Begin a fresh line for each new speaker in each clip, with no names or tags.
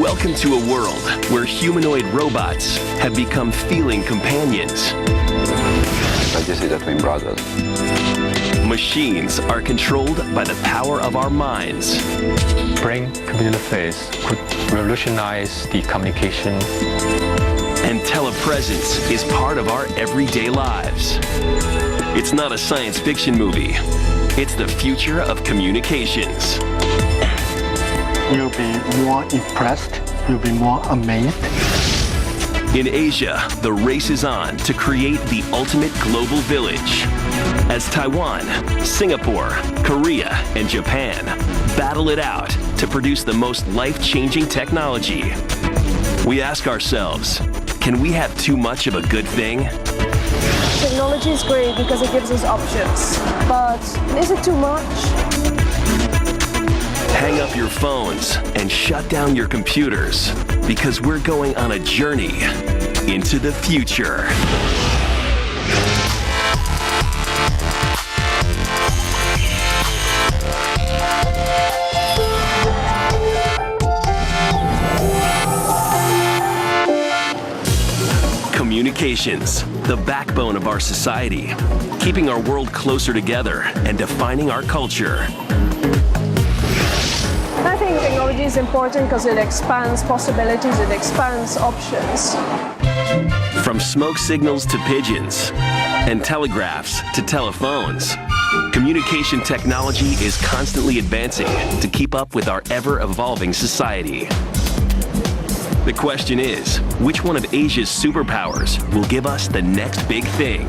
Welcome to a world where humanoid robots have become feeling companions.
Like this is a twin brothers.
Machines are controlled by the power of our minds.
Brain-computer interface could revolutionize the communication.
And telepresence is part of our everyday lives. It's not a science fiction movie. It's the future of communications.
You'll be more impressed. You'll be more amazed.
In Asia, the race is on to create the ultimate global village. As Taiwan, Singapore, Korea, and Japan battle it out to produce the most life-changing technology, we ask ourselves, can we have too much of a good thing?
Technology is great because it gives us options, but is it too much?
Hang up your phones and shut down your computers because we're going on a journey into the future. Communications, the backbone of our society, keeping our world closer together and defining our culture.
I think technology is important because it expands possibilities, it expands options.
From smoke signals to pigeons, and telegraphs to telephones, communication technology is constantly advancing to keep up with our ever-evolving society. The question is, which one of Asia's superpowers will give us the next big thing?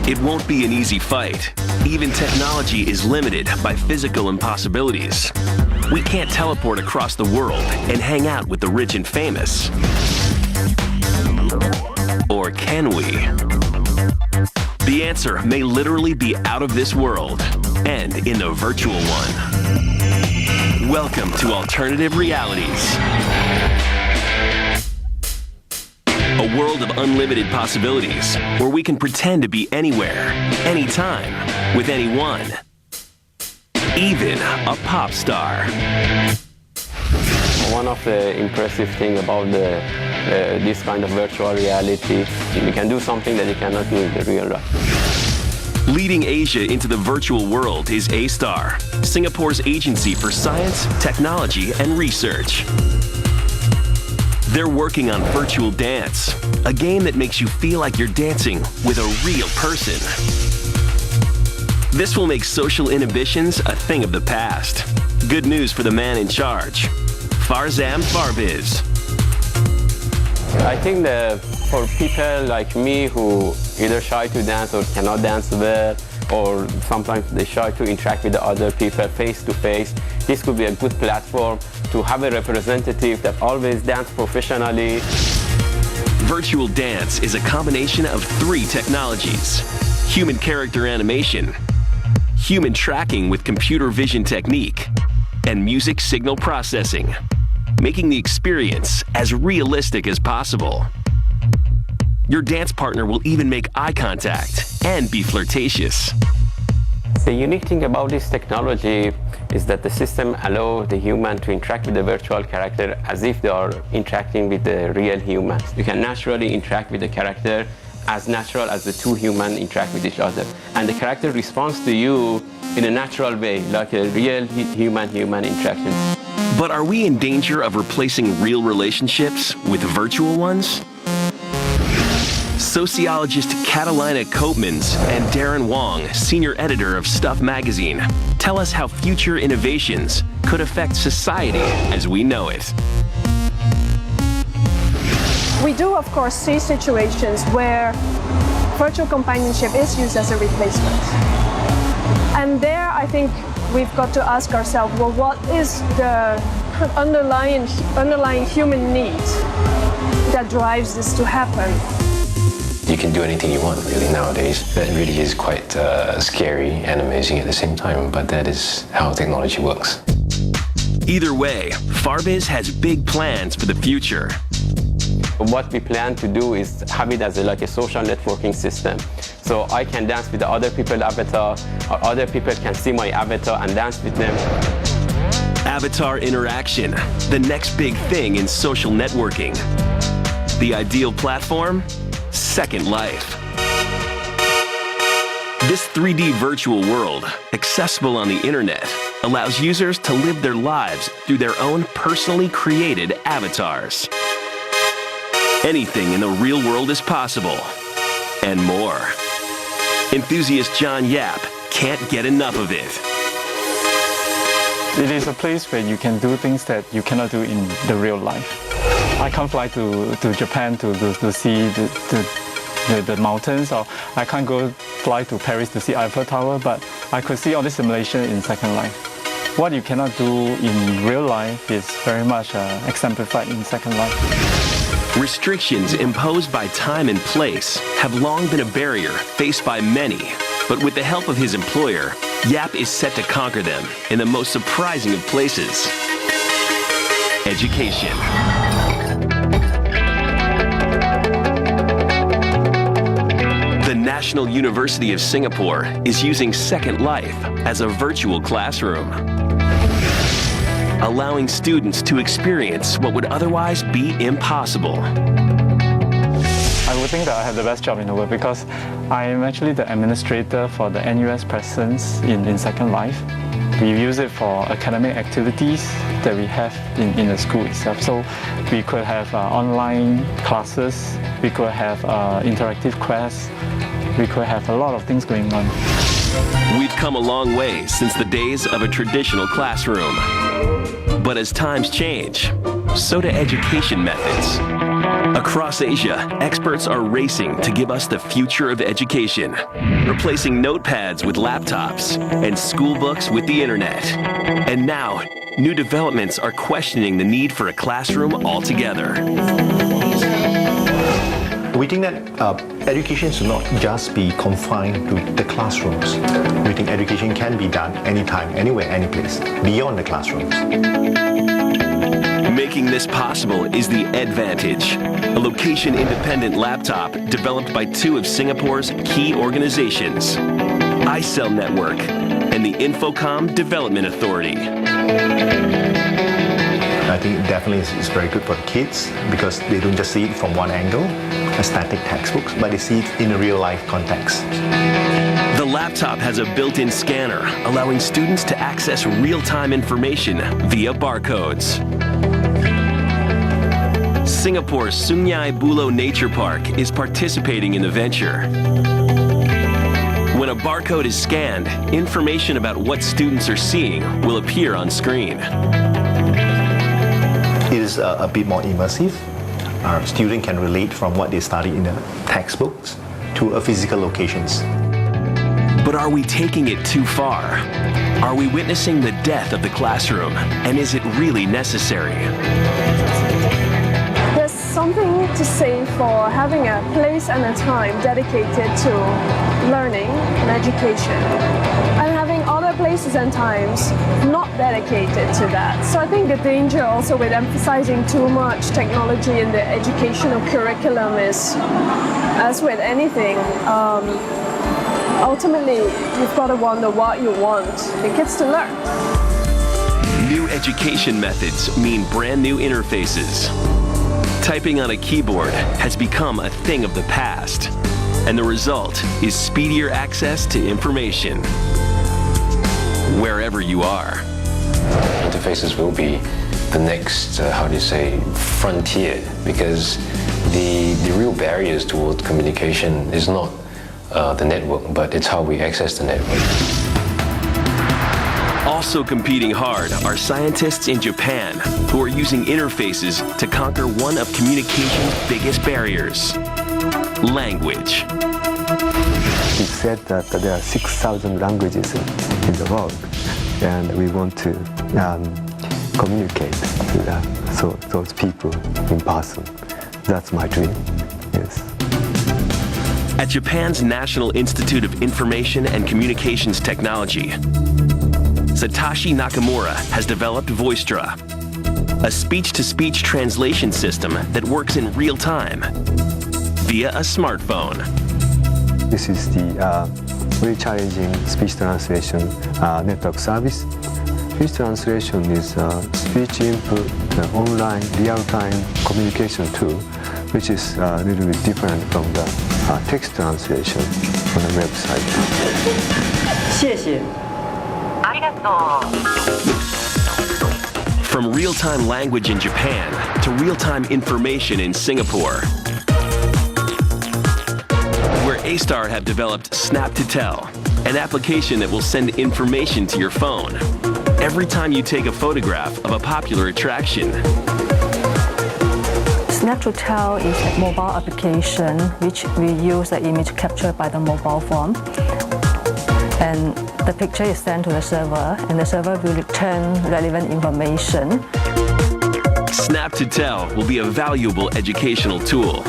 It won't be an easy fight. Even technology is limited by physical impossibilities. We can't teleport across the world and hang out with the rich and famous. Or can we? The answer may literally be out of this world and in the virtual one. Welcome to Alternative Realities. A world of unlimited possibilities where we can pretend to be anywhere, anytime, with anyone. Even a pop star.
One of the impressive things about this kind of virtual reality, you can do something that you cannot do in the real life.
Leading Asia into the virtual world is A-Star, Singapore's agency for science, technology, and research. They're working on virtual dance, a game that makes you feel like you're dancing with a real person. This will make social inhibitions a thing of the past. Good news for the man in charge, Farzam Farbiz.
I think that for people like me who either shy to dance or cannot dance well, or sometimes they shy to interact with the other people face to face, this could be a good platform to have a representative that always dances professionally.
Virtual dance is a combination of 3 technologies: human character animation, human tracking with computer vision technique, and music signal processing, making the experience as realistic as possible. Your dance partner will even make eye contact and be flirtatious.
The unique thing about this technology is that the system allows the human to interact with the virtual character as if they are interacting with the real humans. You can naturally interact with the character as natural as the 2 humans interact with each other. And the character responds to you in a natural way, like a real human-human interaction.
But are we in danger of replacing real relationships with virtual ones? Sociologist Catalina Koopmans and Darren Wong, senior editor of Stuff magazine, tell us how future innovations could affect society as we know it.
We do, of course, see situations where virtual companionship is used as a replacement. And there, I think we've got to ask ourselves, well, what is the underlying human need that drives this to happen?
You can do anything you want, really, nowadays. That really is quite scary and amazing at the same time, but that is how technology works.
Either way, Farbiz has big plans for the future.
What we plan to do is have it as like a social networking system. So I can dance with the other people's avatar, or other people can see my avatar and dance with them.
Avatar interaction, the next big thing in social networking. The ideal platform? Second Life. This 3D virtual world, accessible on the internet, allows users to live their lives through their own personally created avatars. Anything in the real world is possible, and more. Enthusiast John Yap can't get enough of it.
It is a place where you can do things that you cannot do in the real life. I can't fly to Japan to see the mountains, or I can't go fly to Paris to see Eiffel Tower, but I could see all this simulation in Second Life. What you cannot do in real life is very much exemplified in Second Life.
Restrictions imposed by time and place have long been a barrier faced by many, but with the help of his employer, Yap is set to conquer them in the most surprising of places: education. The National University of Singapore is using Second Life as a virtual classroom, allowing students to experience what would otherwise be impossible.
I would think that I have the best job in the world because I am actually the administrator for the NUS presence in Second Life. We use it for academic activities that we have in the school itself. So we could have online classes, we could have interactive quests, we could have a lot of things going on.
We've come a long way since the days of a traditional classroom. But as times change, so do education methods. Across Asia, experts are racing to give us the future of education, replacing notepads with laptops and school books with the internet. And now, new developments are questioning the need for a classroom altogether.
We think that education should not just be confined to the classrooms. We think education can be done anytime, anywhere, any place, beyond the classrooms.
Making this possible is the EdVantage, a location-independent laptop developed by two of Singapore's key organizations, iCell Network and the Infocom Development Authority.
I think definitely it's very good for the kids because they don't just see it from one angle, a static textbooks, but they see it in a real-life context.
The laptop has a built-in scanner, allowing students to access real-time information via barcodes. Singapore's Sungai Buloh Nature Park is participating in the venture. When a barcode is scanned, information about what students are seeing will appear on screen.
It is a bit more immersive. Our student can relate from what they study in the textbooks to a physical locations.
But are we taking it too far? Are we witnessing the death of the classroom? And is it really necessary?
There's something to say for having a place and a time dedicated to learning and education, and having other places and times not dedicated to that. So I think the danger also with emphasizing too much technology in the educational curriculum is, as with anything, ultimately you've got to wonder what you want the kids to learn.
New education methods mean brand new interfaces. Typing on a keyboard has become a thing of the past, and the result is speedier access to information wherever you are.
Interfaces will be the next, frontier, because the real barriers towards communication is not the network, but it's how we access the network.
Also competing hard are scientists in Japan who are using interfaces to conquer one of communication's biggest barriers: language.
He said that there are 6,000 languages in the world, and we want to communicate with those people in person. That's my dream, yes.
At Japan's National Institute of Information and Communications Technology, Satoshi Nakamura has developed Voicedra, a speech-to-speech translation system that works in real time via a smartphone.
This is the very challenging speech translation network service. Speech translation is a speech input, online real-time communication tool, which is a little bit different from the text translation on the website.
谢谢。ありがとう。
From real-time language in Japan to real-time information in Singapore, where A-Star have developed Snap to Tell, an application that will send information to your phone every time you take a photograph of a popular attraction.
Snap to Tell is a mobile application which we use the image captured by the mobile phone. And the picture is sent to the server, and the server will return relevant information.
Snap to Tell will be a valuable educational tool,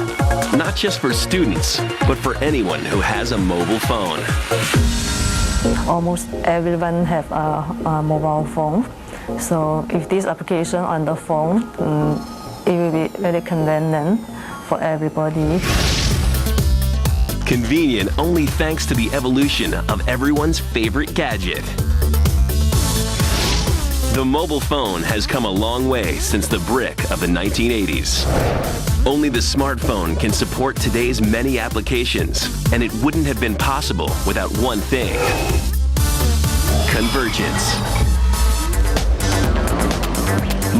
not just for students, but for anyone who has a mobile phone.
Almost everyone have a mobile phone. So if this application on the phone, it will be very convenient for everybody.
Convenient only thanks to the evolution of everyone's favorite gadget. The mobile phone has come a long way since the brick of the 1980s. Only the smartphone can support today's many applications, and it wouldn't have been possible without one thing: convergence.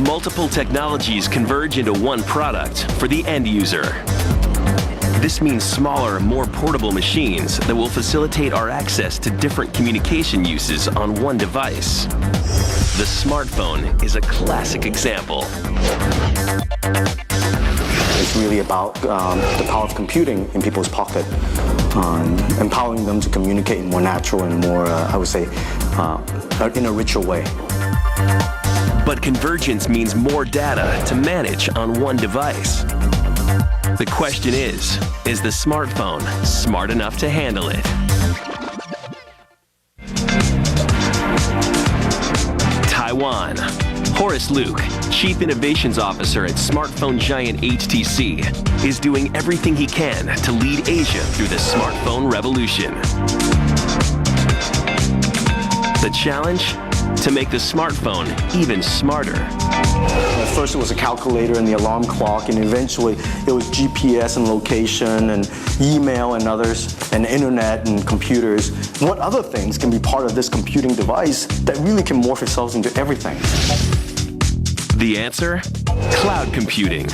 Multiple technologies converge into one product for the end user. This means smaller, more portable machines that will facilitate our access to different communication uses on one device. The smartphone is a classic example.
It's really about the power of computing in people's pocket, empowering them to communicate in more natural and more, I would say, in a richer way.
But convergence means more data to manage on one device. The question is the smartphone smart enough to handle it? Taiwan. Horace Luke, Chief Innovations Officer at smartphone giant HTC, is doing everything he can to lead Asia through the smartphone revolution. The challenge? To make the smartphone even smarter.
At first it was a calculator and the alarm clock, and eventually it was GPS and location and email and others, and internet and computers. What other things can be part of this computing device that really can morph itself into everything?
The answer? Cloud computing.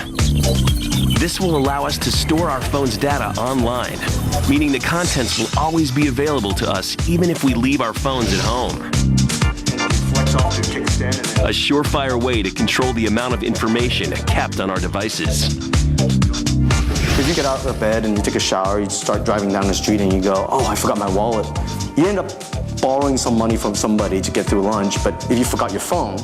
This will allow us to store our phone's data online, meaning the contents will always be available to us even if we leave our phones at home. A surefire way to control the amount of information kept on our devices.
If you get out of bed and you take a shower, you start driving down the street and you go, oh, I forgot my wallet. You end up borrowing some money from somebody to get through lunch, but if you forgot your phone,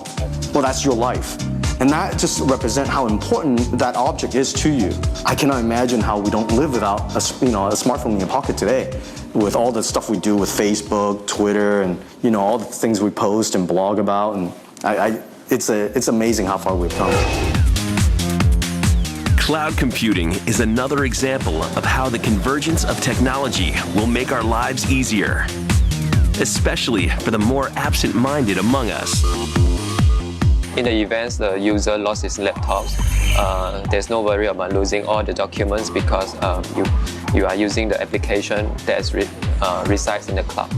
well, that's your life. And that just represents how important that object is to you. I cannot imagine how we don't live without a smartphone in your pocket today, with all the stuff we do with Facebook, Twitter, and all the things we post and blog about. And it's amazing how far we've come.
Cloud computing is another example of how the convergence of technology will make our lives easier, especially for the more absent-minded among us.
In the event the user lost his laptops, there's no worry about losing all the documents because you are using the application that resides in the cloud.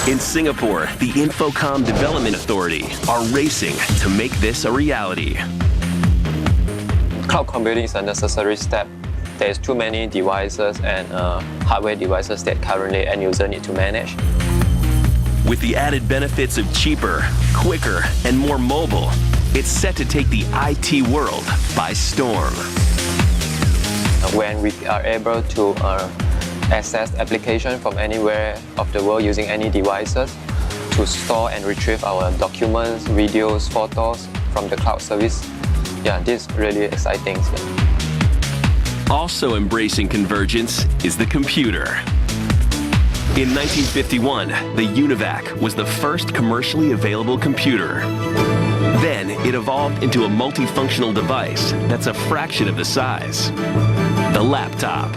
In Singapore, the Infocom Development Authority are racing to make this a reality.
Cloud computing is a necessary step. There's too many devices and hardware devices that currently end user need to manage.
With the added benefits of cheaper, quicker, and more mobile, it's set to take the IT world by storm.
When we are able to access applications from anywhere of the world using any devices to store and retrieve our documents, videos, photos from the cloud service, this is really exciting.
Also embracing convergence is the computer. In 1951, the UNIVAC was the first commercially available computer. Then it evolved into a multifunctional device that's a fraction of the size: the laptop.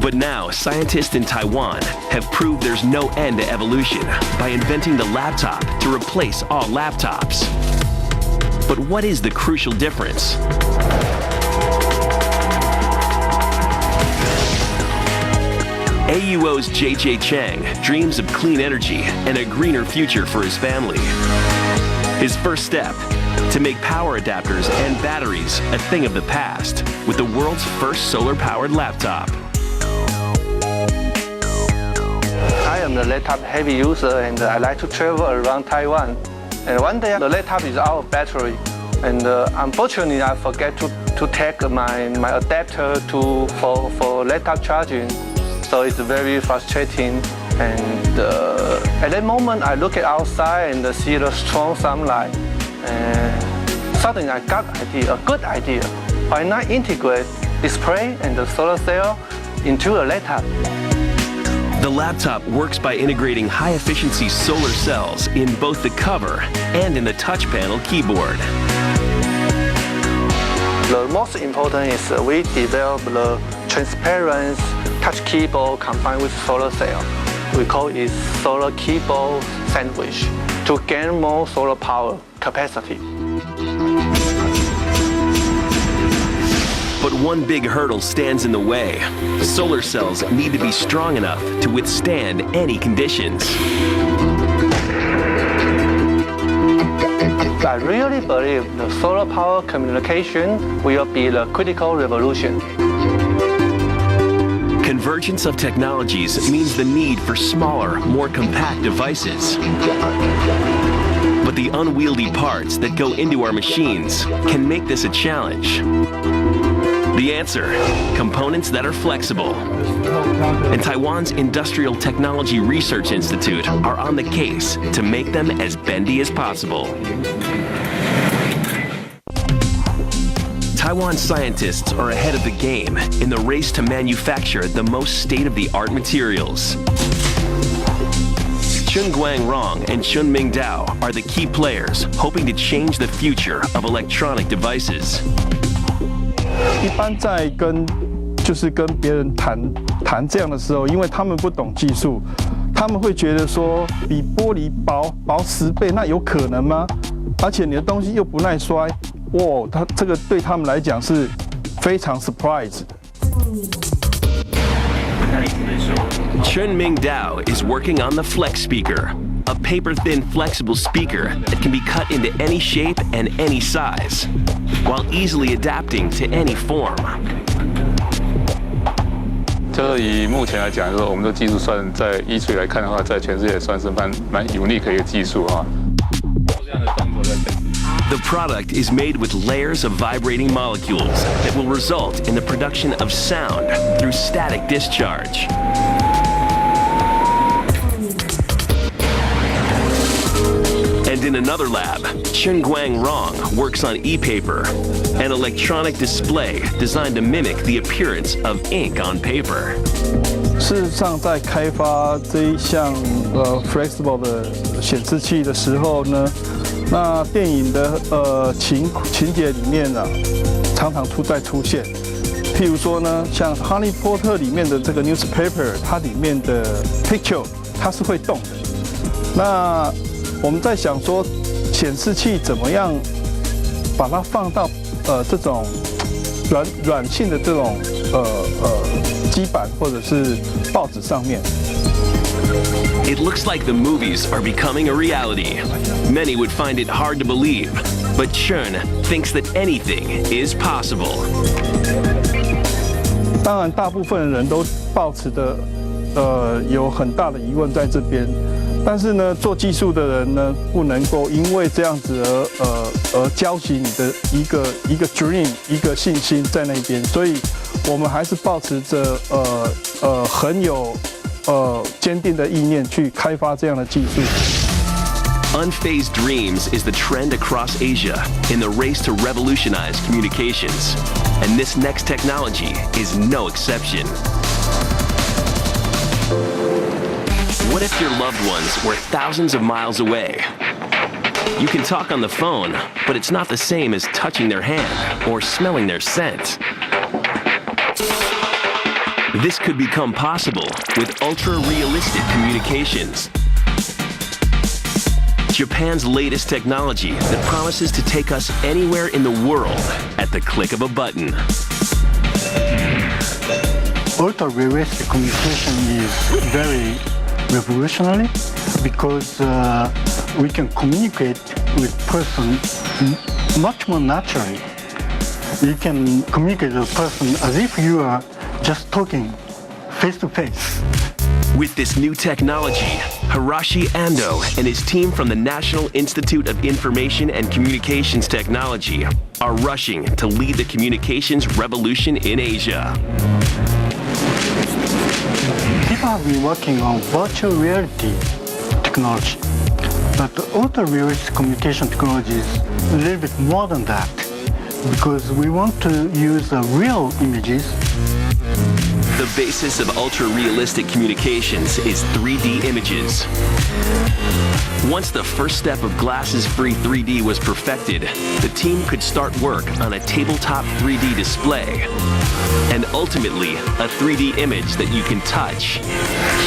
But now, scientists in Taiwan have proved there's no end to evolution by inventing the laptop to replace all laptops. But what is the crucial difference? AUO's J.J. Chang dreams of clean energy and a greener future for his family. His first step, to make power adapters and batteries a thing of the past with the world's first solar-powered laptop.
I am the laptop heavy user and I like to travel around Taiwan. And one day the laptop is out of battery. And unfortunately I forget to take my adapter for laptop charging. So it's very frustrating. And at that moment I look at outside and see the strong sunlight. And suddenly I got a good idea. Why not integrate display and the solar cell into a laptop?
The laptop works by integrating high-efficiency solar cells in both the cover and in the touch panel keyboard.
The most important is we develop the transparent touch keyboard combined with solar cell. We call it solar keyboard sandwich to gain more solar power capacity.
But one big hurdle stands in the way. Solar cells need to be strong enough to withstand any conditions.
I really believe the solar power communication will be the critical revolution.
Convergence of technologies means the need for smaller, more compact devices. But the unwieldy parts that go into our machines can make this a challenge. The answer, components that are flexible. And Taiwan's Industrial Technology Research Institute are on the case to make them as bendy as possible. Taiwan scientists are ahead of the game in the race to manufacture the most state-of-the-art materials. Chun Guangrong and Chun Mingdao are the key players hoping to change the future of electronic devices.
一般在跟别人谈这样的时候，因为他们不懂技术，他们会觉得说比玻璃薄10倍，那有可能吗？而且你的东西又不耐摔，哇，这个对他们来讲是非常 surprise 的。
Chun Mingdao is working on the Flex Speaker, a paper-thin flexible speaker that can be cut into any shape and any size, while easily adapting to any form.
这以目前来讲，我们的技术算在依据来看的话，在全世界算是蛮 unique 的一个技术啊。
The product is made with layers of vibrating molecules that will result in the production of sound through static discharge. And in another lab, Chun Guangrong works on e-paper, an electronic display designed to mimic the appearance of ink on paper.
事实上，在开发这一项flexible 的显示器的时候呢，那电影的情节里面呢，常常出现。譬如说呢，像《哈利波特》里面的这个 newspaper， 它里面的 picture 它是会动的。那我们在想说，显示器怎么样把它放到这种软性的这种基板或者是报纸上面。
It looks like the movies are becoming a reality. Many would find it hard to believe, but Chun thinks that anything is possible.
当然，大部分人都抱持的有很大的疑问在这边。但是呢，做技术的人呢，不能够因为这样子而浇熄你的一个 dream， 一个信心在那边。所以，我们还是抱持着很有坚定的意念去开发这样的技术。
Unfazed dreams is the trend across Asia in the race to revolutionize communications, and this next technology is no exception. What if your loved ones were thousands of miles away? You can talk on the phone, but it's not the same as touching their hand or smelling their scent. This could become possible with ultra-realistic communications. Japan's latest technology that promises to take us anywhere in the world at the click of a button.
Ultra-realistic communication is very revolutionary because we can communicate with person much more naturally. You can communicate with a person as if you are just talking face to face.
With this new technology, Hirashi Ando and his team from the National Institute of Information and Communications Technology are rushing to lead the communications revolution in Asia.
People have been working on virtual reality technology, but ultra-realistic communication technology is a little bit more than that because we want to use real images.
The basis of ultra-realistic communications is 3D images. Once the first step of glasses-free 3D was perfected, the team could start work on a tabletop 3D display, and ultimately a 3D image that you can touch,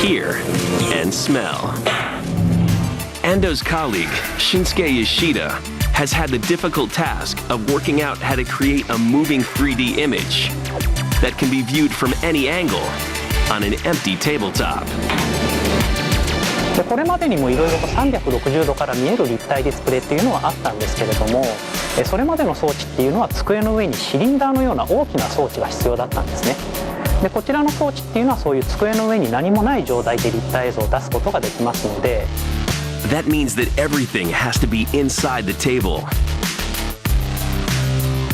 hear, and smell. Ando's colleague, Shinsuke Yoshida, has had the difficult task of working out how to create a moving 3D image that can be viewed from any angle on an empty tabletop.
でこれまでにもいろいろと360度から見える立体ディスプレイっていうのはあったんですけれども、それまでの装置っていうのは机の上にシリンダーのような大きな装置が必要だったんですね。でこちらの装置っていうのはそういう机の上に何もない状態で立体映像を出すことができますので。
That means that everything has to be inside the table.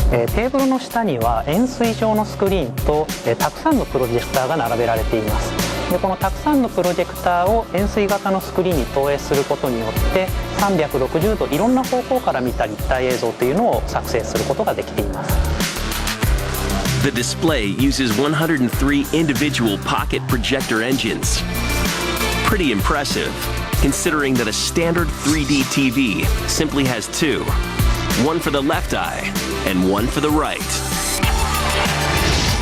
テーブルの下には円錐状のスクリーンとたくさんのプロジェクターが並べられています。でこのたくさんのプロジェクターを円錐型のスクリーンに投影することによって360度いろんな方向から見た立体映像というのを作成することができています。
The display uses 103 individual pocket projector engines. Pretty impressive, considering that a standard 3D TV simply has two, one for the left eye and one for the right.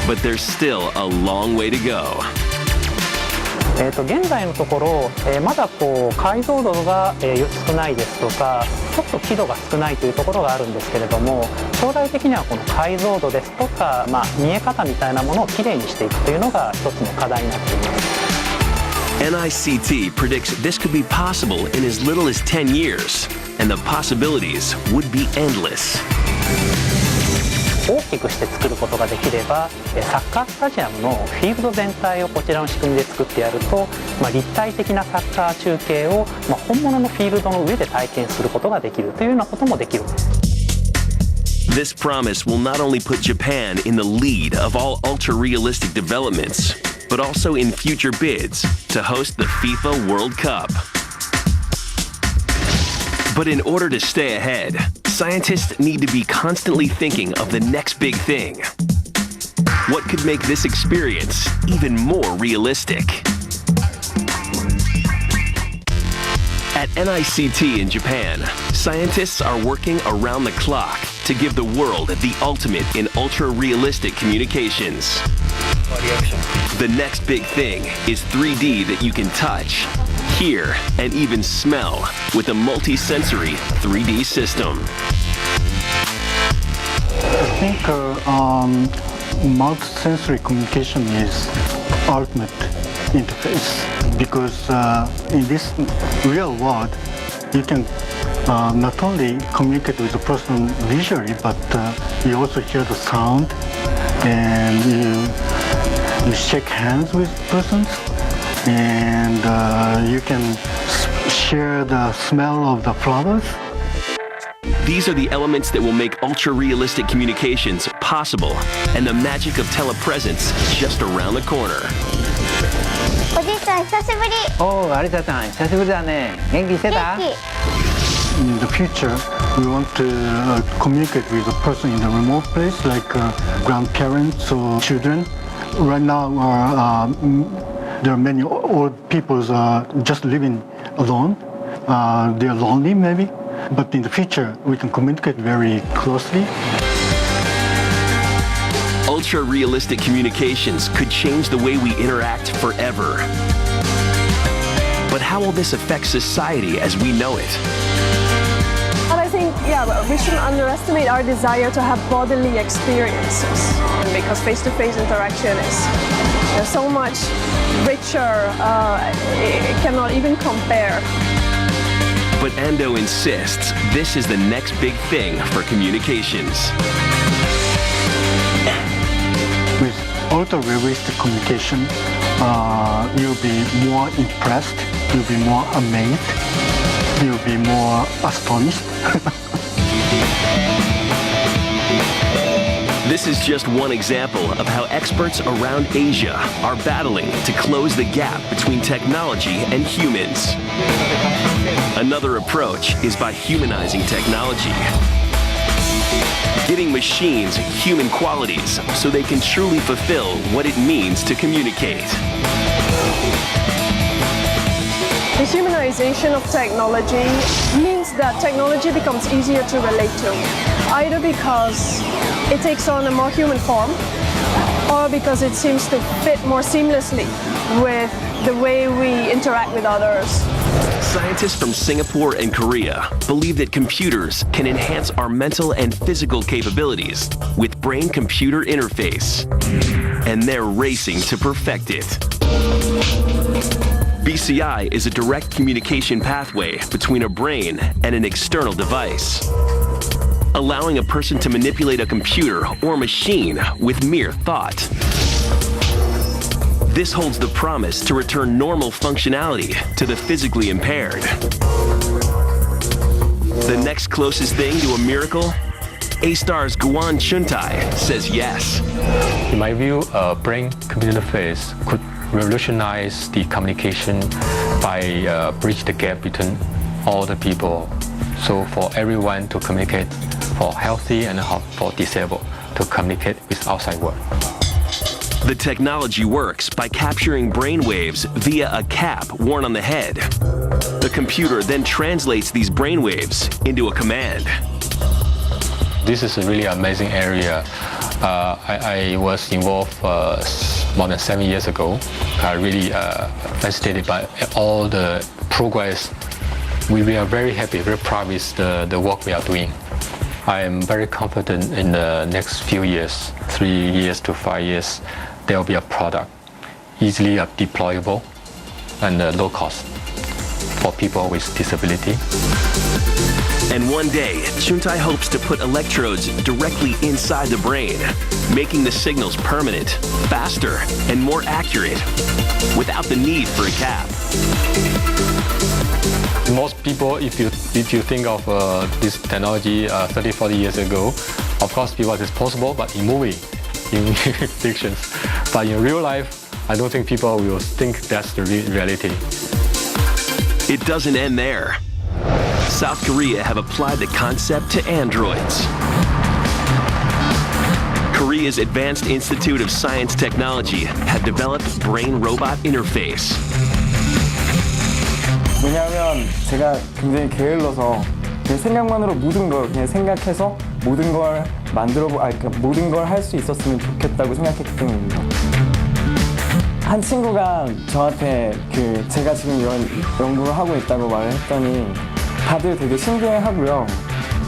But there's still a long way to go.
現在のところ、まだ解像度が少ないですとかちょっと輝度が少ないというところがあるんですけれども、将来的にはこの解像度ですとか、見え方みたいなものをきれいにしていくというのが一つの課題になっています。
NICT predicts this could be possible in as little as 10 years, and the possibilities would be endless.
大きくして作ることができればサッカースタジアムのフィールド全体をこちらの仕組みで作ってやると、立体的なサッカー中継を、本物のフィールドの上で体験することができるというようなこともできる。
This promise will not only put Japan in the lead of all ultra-realistic developments, but also in future bids to host the FIFA World Cup. But in order to stay ahead, scientists need to be constantly thinking of the next big thing. What could make this experience even more realistic? At NICT in Japan, scientists are working around the clock to give the world the ultimate in ultra-realistic communications. The next big thing is 3D that you can touch, hear, and even smell with a multi-sensory 3D system.
I think multi-sensory communication is ultimate interface because in this real world you can not only communicate with the person visually, but you also hear the sound and you shake hands with persons and you can share the smell of the flowers.
These are the elements that will make ultra-realistic communications possible and the magic of telepresence just around the corner.
おじいちゃん久しぶり。
おー、有田さん久しぶりだね。元気してた？
In the future, we want to communicate with a person in a remote place like grandparents or children. Right now, there are many old people just living alone. They are lonely maybe, but in the future, we can communicate very closely.
ultra-realistic communications could change the way we interact forever. But how will this affect society as we know it?
And I think, we shouldn't underestimate our desire to have bodily experiences, because face-to-face interaction is so much richer, it cannot even compare.
But Ando insists this is the next big thing for communications.
With ultra-realistic communication, you'll be more impressed, you'll be more amazed, you'll be more astonished.
This is just one example of how experts around Asia are battling to close the gap between technology and humans. Another approach is by humanizing technology, giving machines human qualities so they can truly fulfill what it means to communicate.
The humanization of technology means that technology becomes easier to relate to, either because it takes on a more human form or because it seems to fit more seamlessly with the way we interact with others.
Scientists from Singapore and Korea believe that computers can enhance our mental and physical capabilities with brain-computer interface, and they're racing to perfect it. BCI is a direct communication pathway between a brain and an external device, allowing a person to manipulate a computer or machine with mere thought. This holds the promise to return normal functionality to the physically impaired. The next closest thing to a miracle? A-Star's Guan Chuntai says yes.
In my view, brain-computer interface could revolutionize the communication by bridge the gap between all the people. So for everyone to communicate, for healthy and for disabled to communicate with outside world.
The technology works by capturing brainwaves via a cap worn on the head. The computer then translates these brainwaves into a command.
This is a really amazing area. I was involved more than 7 years ago. Really fascinated by all the progress. We are very happy, very proud with the work we are doing. I am very confident in the next few years, 3 years to 5 years, there will be a product easily deployable and low cost for people with disability.
And one day, Chuntai hopes to put electrodes directly inside the brain, making the signals permanent, faster, and more accurate, without the need for a cap.
Most people, if you think of this technology 30, 40 years ago, of course people it's possible, but in movie, in fictions. But in real life, I don't think people will think that's the reality.
It doesn't end there. South Korea have applied the concept to androids. Korea's Advanced Institute of Science Technology have developed brain-robot interface.
왜냐하면 제가 굉장히 게을러서 제 생각만으로 모든 걸 그냥 생각해서 모든 걸 모든 걸 할 수 있었으면 좋겠다고 생각했기 때문입니다. 한 친구가 저한테 제가 지금 이런 연구를 하고 있다고 말을 했더니 다들 되게 신기해하고요.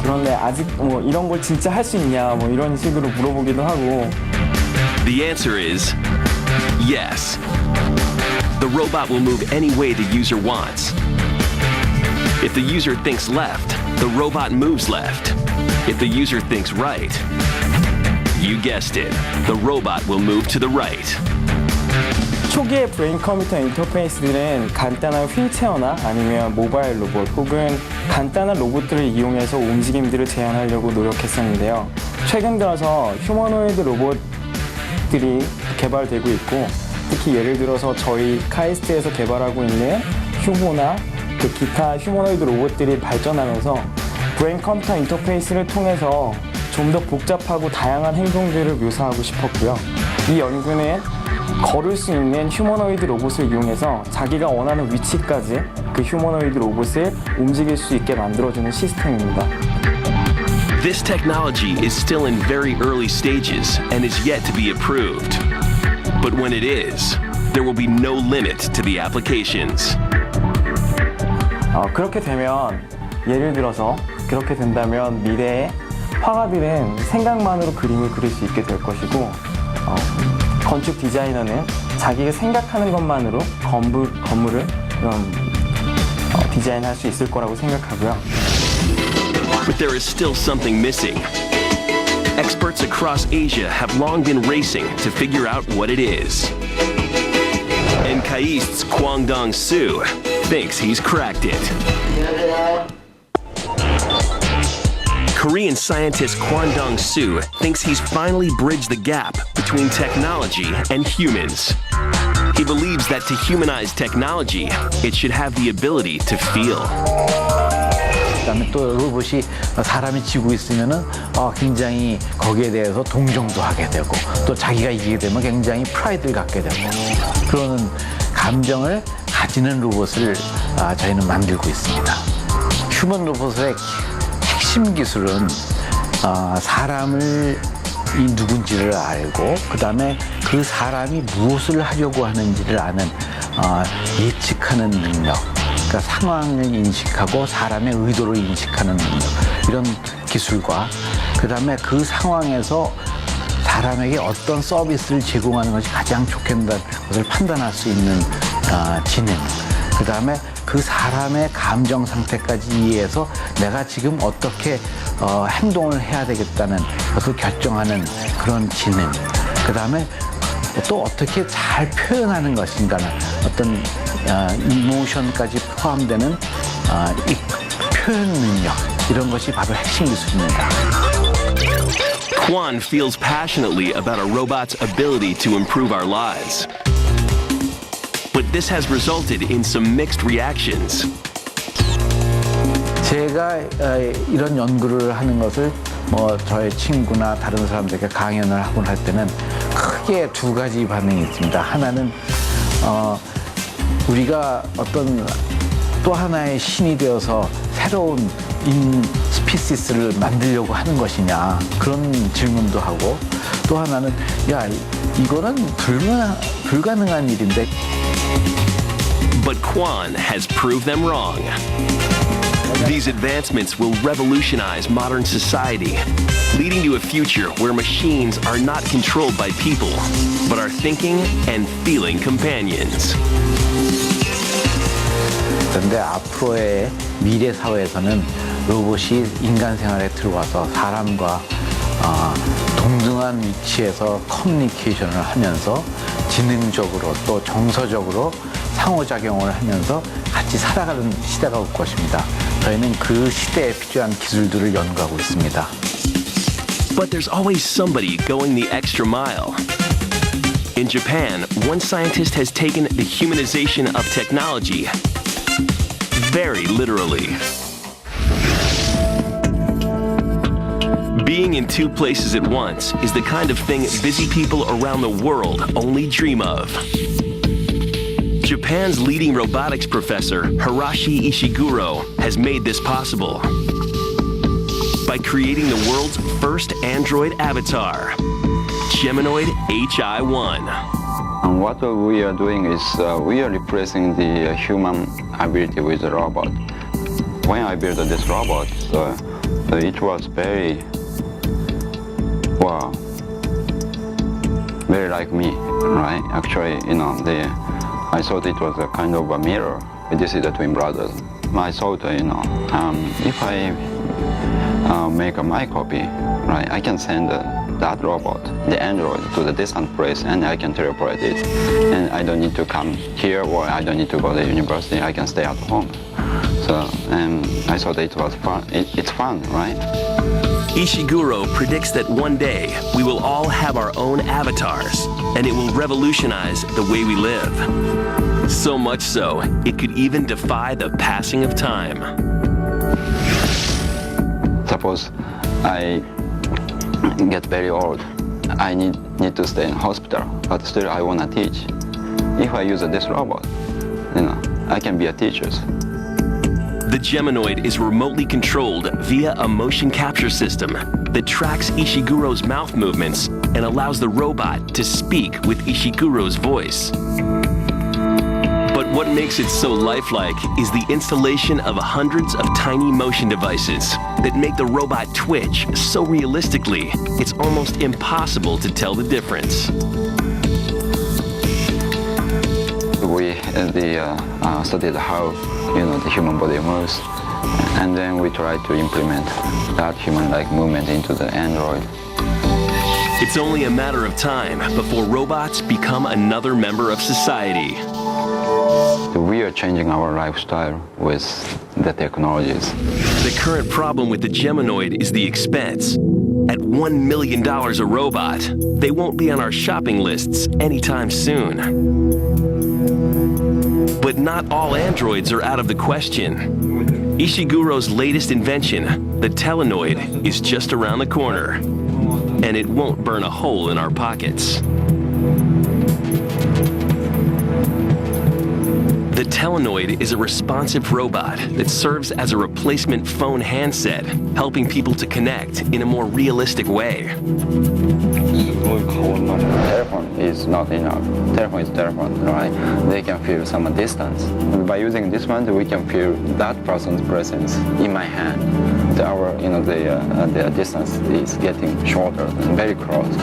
그런데 아직 뭐 이런 걸 진짜 할 수 있냐 뭐 이런 식으로 물어보기도 하고.
The answer is yes. The robot will move any way the user wants. If the user thinks left, the robot moves left. If the user thinks right, you guessed it, the robot will move to the right.
초기의 브레인 컴퓨터 인터페이스들은 간단한 휠체어나 아니면 모바일 로봇 혹은 간단한 로봇들을 이용해서 움직임들을 제한하려고 노력했었는데요. 최근 들어서 휴머노이드 로봇들이 개발되고 있고 특히 예를 들어서 저희 카이스트에서 개발하고 있는 휴모나 기타 휴머노이드 로봇들이 발전하면서 브레인 컴퓨터 인터페이스를 통해서 좀 더 복잡하고 다양한 행동들을 묘사하고 싶었고요. 이 연구는 걸을 수 있는 휴머노이드 로봇을 이용해서 자기가 원하는 위치까지 그 휴머노이드 로봇을 움직일 수 있게 만들어주는 시스템입니다.
This technology is still in very early stages and is yet to be approved. But when it is, there will be no limit to the applications.
그렇게 되면 예를 들어서 그렇게 된다면 미래에 화가들은 생각만으로 그림을 그릴 수 있게 될 것이고 건축 디자이너는 자기가 생각하는 것만으로 건물을 디자인할 수 있을 거라고 생각하고요.
But there is still something missing. Experts across Asia have long been racing to figure out what it is. And KAIST's Kwangdong Soo thinks he's cracked it. Korean scientist Kwangdong Soo thinks he's finally bridged the gap between technology and humans. He believes that to humanize technology, it should have the ability to feel.
그다음에 또 로봇이 사람이 지고 있으면은 굉장히 거기에 대해서 동정도 하게 되고 또 자기가 이기게 되면 굉장히 프라이드를 갖게 되고 그런 감정을 가지는 로봇을 저희는 만들고 있습니다. 휴먼 로봇의 핵심 기술은 사람을 누군지를 알고 그다음에 그 사람이 무엇을 하려고 하는지를 아는 예측하는 능력. 그러니까 상황을 인식하고 사람의 의도를 인식하는 능력 이런 기술과 그다음에 그 상황에서 사람에게 어떤 서비스를 제공하는 것이 가장 좋겠다는 것을 판단할 수 있는 지능 그다음에 그 사람의 감정 상태까지 이해해서 내가 지금 어떻게 행동을 해야 되겠다는 것을 결정하는 그런 지능 그다음에 또 어떻게 잘 표현하는 것인가는 어떤 이모션까지 포함되는 이 표현 능력 이런 것이 바로 핵심 기술입니다.
Kwon feels passionately about a robot's ability to improve our lives. But this has resulted in some mixed reactions.
제가 이런 연구를 하는 것을 저의 친구나 다른 사람들에게 강연을 하곤 할 때는 크게 두 가지 반응이 있습니다. 하나는 우리가 어떤 또 하나의 신이 되어서 새로운 스피시스를 만들려고 하는 것이냐 그런 질문도 하고 또 하나는 야 이거는 불가능한 일인데.
But Kwon has proved them wrong. These advancements will revolutionize modern society, leading to a future where machines are not controlled by people, but are thinking and feeling companions.
그런데 앞으로의 미래 사회에서는 로봇이 인간 생활에 들어와서 사람과 동등한 위치에서 커뮤니케이션을 하면서 지능적으로 또 정서적으로 상호작용을 하면서 같이 살아가는 시대가 올 것입니다. 저희는 그 시대에 필요한 기술들을 연구하고 있습니다.
But there's always somebody going the extra mile. In Japan, one scientist has taken the humanization of technology very literally. Being in two places at once is the kind of thing busy people around the world only dream of. Japan's leading robotics professor, Hirashi Ishiguro, has made this possible by creating the world's first android avatar, Geminoid HI-1.
And what we are doing is we are replacing the human ability with the robot. When I built this robot, it was very like me, right? Actually, I thought it was a kind of a mirror. This is the twin brothers. I thought, if I make my copy, right, I can send that robot, the android, to the distant place, and I can teleport it. And I don't need to come here, or I don't need to go to the university. I can stay at home. So, I thought it was fun. It's fun, right?
Ishiguro predicts that one day we will all have our own avatars, and it will revolutionize the way we live. So much so, it could even defy the passing of time.
Suppose I get very old. I need to stay in hospital, but still I want to teach. If I use this robot, I can be a teacher.
The Geminoid is remotely controlled via a motion capture system that tracks Ishiguro's mouth movements and allows the robot to speak with Ishiguro's voice. But what makes it so lifelike is the installation of hundreds of tiny motion devices that make the robot twitch so realistically, it's almost impossible to tell the difference.
We studied how the human body moves, and then we try to implement that human-like movement into the Android.
It's only a matter of time before robots become another member of society.
We are changing our lifestyle with the technologies.
The current problem with the Geminoid is the expense. At $1 million a robot, they won't be on our shopping lists anytime soon. But not all androids are out of the question. Ishiguro's latest invention, the Telenoid, is just around the corner. And it won't burn a hole in our pockets. The Telenoid is a responsive robot that serves as a replacement phone handset, helping people to connect in a more realistic way.
Telephone is not enough. Telephone is telephone, right? They can feel some distance. By using this one, we can feel that person's presence in my hand. The distance is getting shorter and very close.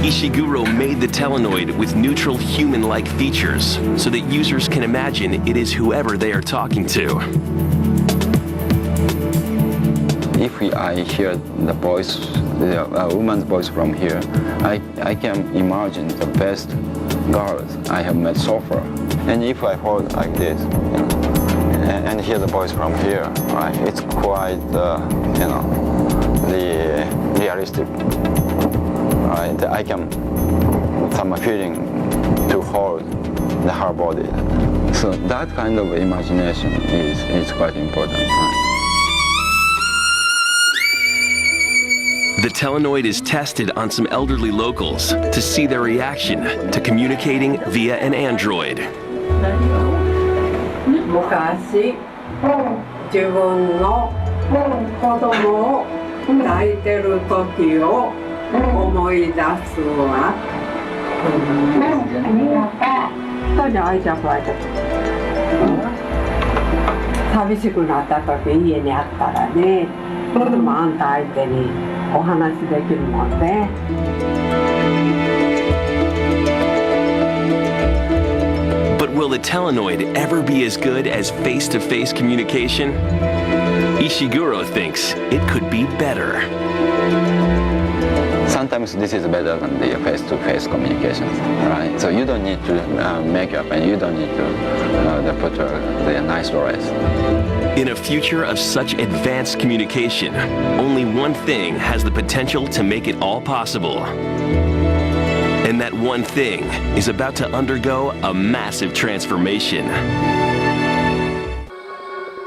Ishiguro made the Telenoid with neutral human-like features so that users can imagine it is whoever they are talking to.
If I hear the voice, a woman's voice from here, I can imagine the best girls I have met so far. And if I hold like this, and hear the voice from here, right, it's quite, the realistic. Right, I can some feeling to hold her body. So that kind of imagination is quite important.
The Telenoid is tested on some elderly locals to see their reaction to communicating via an android.
昔、自分の子供を抱いてる時を思い出すわ。寂しくなった時家にあったらね、いつもあんた相手にお話できるもんね。
But will the Telenoid ever be as good as face-to-face communication? Ishiguro thinks it could be better.
Sometimes this is better than the face-to-face communications, right? So you don't need to make up, and you don't need to put the nice dress.
In a future of such advanced communication, only one thing has the potential to make it all possible. And that one thing is about to undergo a massive transformation.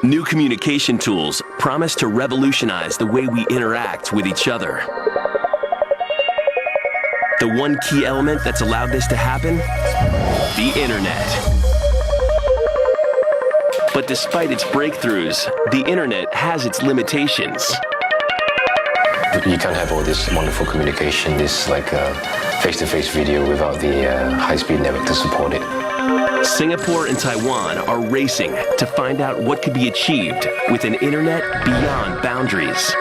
New communication tools promise to revolutionize the way we interact with each other. The one key element that's allowed this to happen? The internet. But despite its breakthroughs, the internet has its limitations.
You can't have all this wonderful communication, this face-to-face video without the high-speed network to support it.
Singapore and Taiwan are racing to find out what could be achieved with an internet beyond boundaries.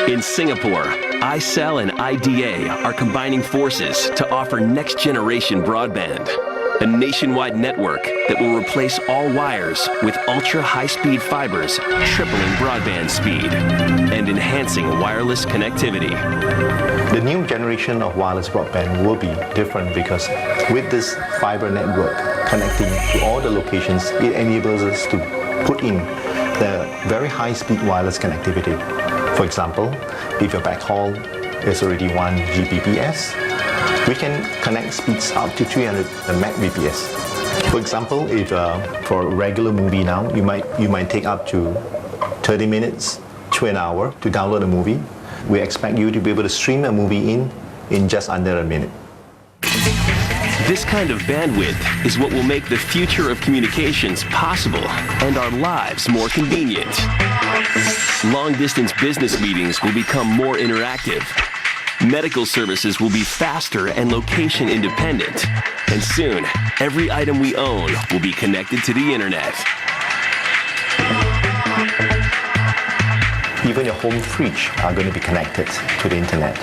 In Singapore, iCell and IDA are combining forces to offer next-generation broadband, a nationwide network that will replace all wires with ultra-high-speed fibers, tripling broadband speed and enhancing wireless connectivity.
The new generation of wireless broadband will be different because with this fiber network connecting to all the locations, it enables us to put in the very high-speed wireless connectivity. For example, if your backhaul is already 1 Gbps, we can connect speeds up to 300 Mbps. For example, if for a regular movie now, you might take up to 30 minutes to an hour to download a movie. We expect you to be able to stream a movie in just under a minute.
This kind of bandwidth is what will make the future of communications possible and our lives more convenient. Long-distance business meetings will become more interactive. Medical services will be faster and location independent. And soon, every item we own will be connected to the internet.
Even your home fridge are going to be connected to the internet,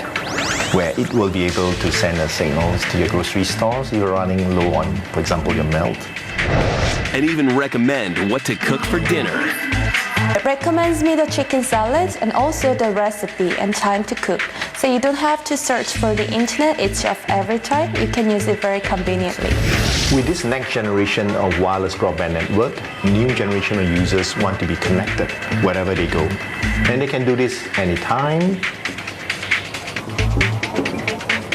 where it will be able to send us signals to your grocery stores if you're running low on, for example, your milk.
And even recommend what to cook for dinner.
It recommends me the chicken salad and also the recipe and time to cook. So you don't have to search for the internet itself every time. You can use it very conveniently.
With this next generation of wireless broadband network, new generation of users want to be connected wherever they go. And they can do this anytime,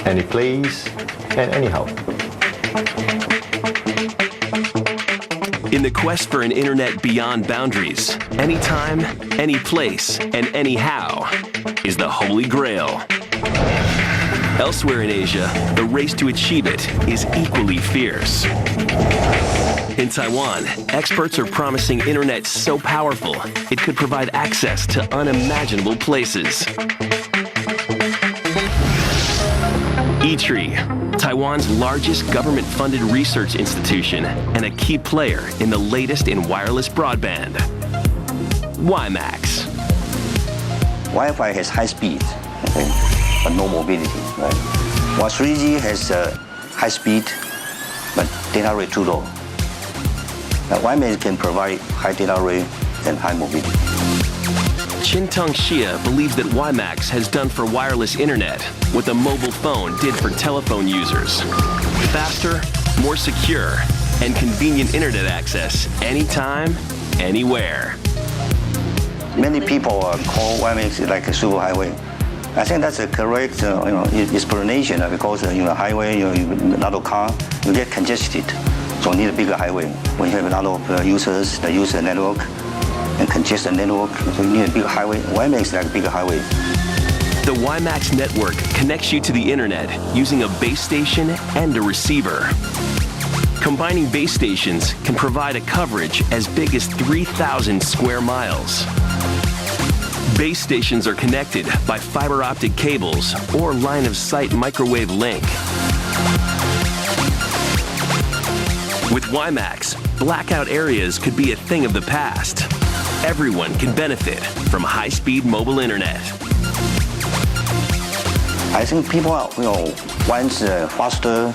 any place, and anyhow.
In the quest for an internet beyond boundaries, anytime, any place, and anyhow is the holy grail. Elsewhere in Asia, the race to achieve it is equally fierce. In Taiwan, experts are promising internet so powerful, it could provide access to unimaginable places. eTree, Taiwan's largest government-funded research institution and a key player in the latest in wireless broadband. WiMAX.
Wi-Fi has high speed, okay, but no mobility, right? While 3G has high speed, but data rate too low. Now, WiMAX can provide high data rate and high mobility.
Chintong Xia believes that WiMAX has done for wireless internet what the mobile phone did for telephone users. Faster, more secure, and convenient internet access anytime, anywhere.
Many people call WiMAX like a superhighway. I think that's a correct explanation because highway, a lot of car, you get congested, so you need a bigger highway. When you have a lot of users, the user network, and congested network, so you need a bigger highway. WiMAX is like a bigger highway.
The WiMAX network connects you to the internet using a base station and a receiver. Combining base stations can provide a coverage as big as 3,000 square miles. Base stations are connected by fiber optic cables or line-of-sight microwave link. With WiMAX, blackout areas could be a thing of the past. Everyone can benefit from high-speed mobile internet.
I think people want faster,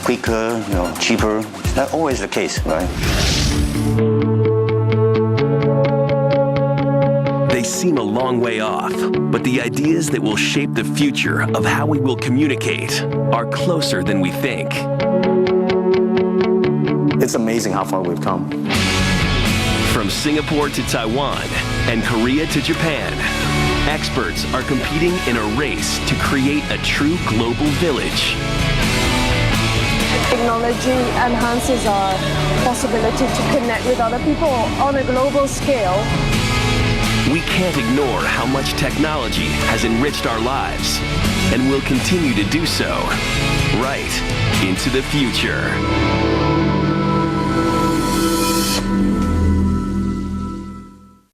quicker, cheaper. That's always the case, right?
They seem a long way off, but the ideas that will shape the future of how we will communicate are closer than we think.
It's amazing how far we've come.
From Singapore to Taiwan and Korea to Japan, experts are competing in a race to create a true global village.
Technology enhances our possibility to connect with other people on a global scale.
We can't ignore how much technology has enriched our lives and will continue to do so right into the future.